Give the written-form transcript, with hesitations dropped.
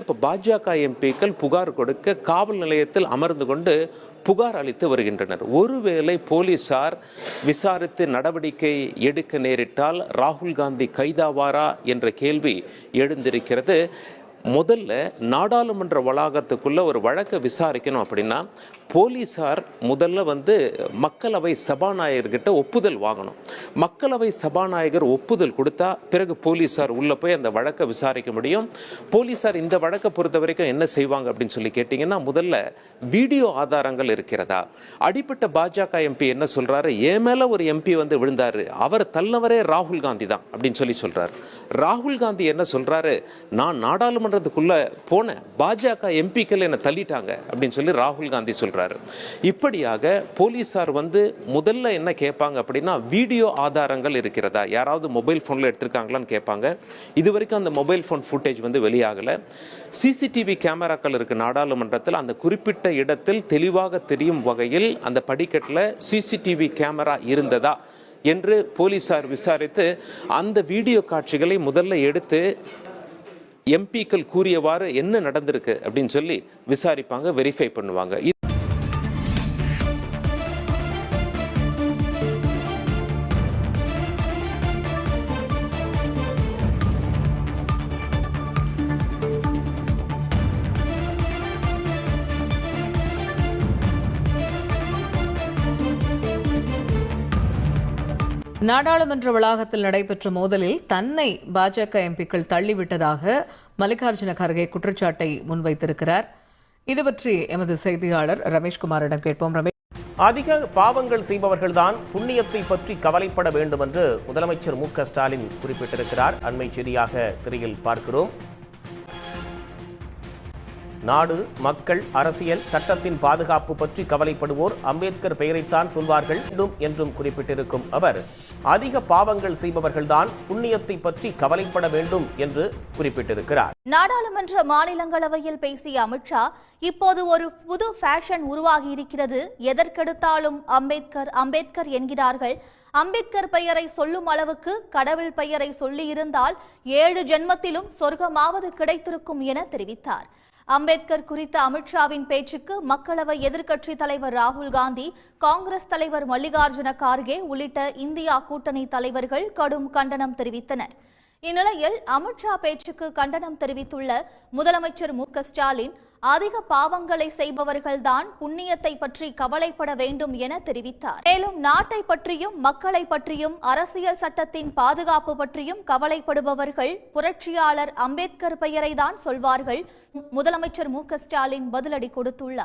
இப்போ பாஜக எம்பிக்கள் புகார் கொடுக்க காவல் நிலையத்தில் அமர்ந்து கொண்டு புகார் அளித்து வருகின்றனர். ஒருவேளை போலீசார் விசாரித்து நடவடிக்கை எடுக்க நேரிட்டால் ராகுல் காந்தி கைதாவாரா என்ற கேள்வி எழுந்திருக்கிறது. முதல்ல நாடாளுமன்ற வளாகத்துக்குள்ள ஒரு வழக்கை விசாரிக்கணும் அப்படின்னா போலீசார் முதல்ல மக்களவை சபாநாயகர்கிட்ட ஒப்புதல் வாங்கணும். மக்களவை சபாநாயகர் ஒப்புதல் கொடுத்தா பிறகு போலீசார் உள்ள போய் அந்த வழக்கை விசாரிக்க முடியும். போலீசார் இந்த வழக்கை பொறுத்த வரைக்கும் என்ன செய்வாங்க அப்படின்னு சொல்லி கேட்டீங்கன்னா, முதல்ல வீடியோ ஆதாரங்கள் இருக்கிறதா, அடிப்பட்ட பாஜக எம்பி என்ன சொல்றாரு, என் மேல ஒரு எம்பி விழுந்தாரு, அவர் தள்ளவரே ராகுல் காந்தி தான் அப்படின்னு சொல்றாரு. ராகுல் காந்தி என்ன சொல்றாரு, நான் நாடாளுமன்றத்துக்குள்ள போன பாஜக எம்பிக்கள் என்ன தள்ளிட்டாங்க அப்படின்னு சொல்லி ராகுல் காந்தி சொல்றாரு. இப்படியாக போலீசார் முதல்ல என்ன கேட்பாங்க அப்படின்னா, வீடியோ ஆதாரங்கள் இருக்கிறதா, யாராவது மொபைல் போன்ல எடுத்திருக்காங்களான்னு கேட்பாங்க. இதுவரைக்கும் அந்த மொபைல் போன் ஃபுட்டேஜ் வெளியாகல. சிசிடிவி கேமராக்கள் இருக்கு நாடாளுமன்றத்தில். அந்த குறிப்பிட்ட இடத்தில் தெளிவாக தெரியும் வகையில் அந்த படிக்கட்டில் சிசிடிவி கேமரா இருந்ததா என்று போலீசார் விசாரித்து அந்த வீடியோ காட்சிகளை முதல்ல எடுத்து எம்பிக்கள் கூறியவாறு என்ன நடந்திருக்கு அப்படின்னு சொல்லி விசாரிப்பாங்க, வெரிஃபை பண்ணுவாங்க. நாடாளுமன்ற வளாகத்தில் நடைபெற்ற மோதலில் தன்னை பாஜக எம்பிக்கள் தள்ளிவிட்டதாக மல்லிகார்ஜுன கர்கே குற்றச்சாட்டை முன்வைத்திருக்கிறார். இது பற்றி எமது செய்தியாளர் ரமேஷ்குமாரிடம் கேட்போம். அதிக பாவங்கள் செய்பவர்கள்தான் புண்ணியத்தை பற்றி கவலைப்பட வேண்டும் என்று முதலமைச்சர் மு.க.ஸ்டாலின் குறிப்பிட்டிருக்கிறார். அண்மை செய்தியாக திரையில் பார்க்கிறோம். நாடு, மக்கள், அரசியல், சட்டத்தின் பாதுகாப்பு பற்றி கவலைப்படுவோர் அம்பேத்கர் பெயரைத்தான் சொல்வார்கள் என்றும் குறிப்பிட்டிருக்கும் அவர், அதிக பாவங்கள் செய்பவர்கள்தான் புண்ணியத்தை பற்றி கவலைப்பட வேண்டும் என்று குறிப்பிட்டிருக்கிறார். நாடாளுமன்ற மாநிலங்களவையில் பேசிய அமித்ஷா, இப்போது ஒரு புது ஃபேஷன் உருவாகி இருக்கிறது, எதற்கெடுத்தாலும் அம்பேத்கர் அம்பேத்கர் என்கிறார்கள். அம்பேத்கர் பெயரை சொல்லும் அளவுக்கு கடவுள் பெயரை சொல்லியிருந்தால் 7 ஜென்மத்திலும் சொர்க்கமாவது கிடைத்திருக்கும் என தெரிவித்தார். அம்பேத்கர் குறித்த அமித்ஷாவின் பேச்சுக்கு மக்களவை எதிர்க்கட்சித் தலைவர் ராகுல் காந்தி, காங்கிரஸ் தலைவர் மல்லிகார்ஜுன கார்கே உள்ளிட்ட இந்தியா கூட்டணி தலைவர்கள் கடும் கண்டனம் தெரிவித்தனர். இந்நிலையில் அமித்ஷா பேச்சுக்கு கண்டனம் தெரிவித்துள்ள முதலமைச்சர் மு.க.ஸ்டாலின், அதிக பாவங்களை செய்பவர்கள்தான் புண்ணியத்தை பற்றி கவலைப்பட வேண்டும் என தெரிவித்தார். மேலும் நாட்டை பற்றியும் மக்களை பற்றியும் அரசியல் சட்டத்தின் பாதுகாப்பு பற்றியும் கவலைப்படுபவர்கள் புரட்சியாளர் அம்பேத்கர் பெயரை தான் சொல்வார்கள். முதலமைச்சர் மு.க.ஸ்டாலின் பதிலடி கொடுத்துள்ளார்.